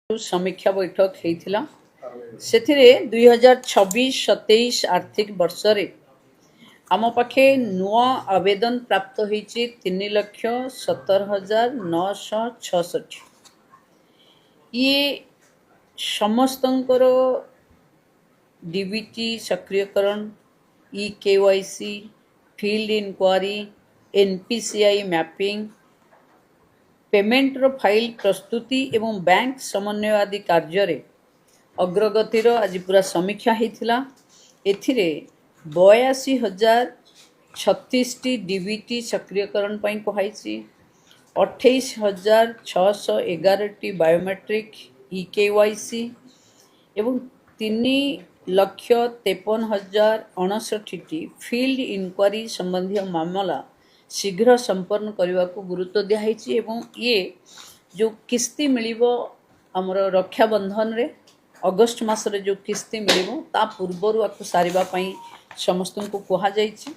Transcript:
समीक्षा बैठक होता से 2026-27 आर्थिक वर्ष आम पाखे नुआ आवेदन प्राप्त होती 3,17,966 ये समस्तंकर डीबीटी सक्रियकरण EKYC field inquiry NPCI mapping payment row file प्रस्तुति एवं बैंक समन्वय आदि कार्य अग्रगतिर आज पूरा समीक्षा होता। एथिरे 82,036 डीबीटी सक्रियकरण कहई 28,611 बायोमेट्रिक EKYC एवं 3,53,059 फील्ड इंक्वारी संबंधी मामला शीघ्र संपन्न करने को गुरुत्व दिखाई एवं ये जो किस्ती मिलिबो हमर रक्षाबंधन रे अगस्ट मास रे जो किस्ती मिलिबो ता पूर्वरु आकु सारिबा पई समस्त को कहा जाइछि।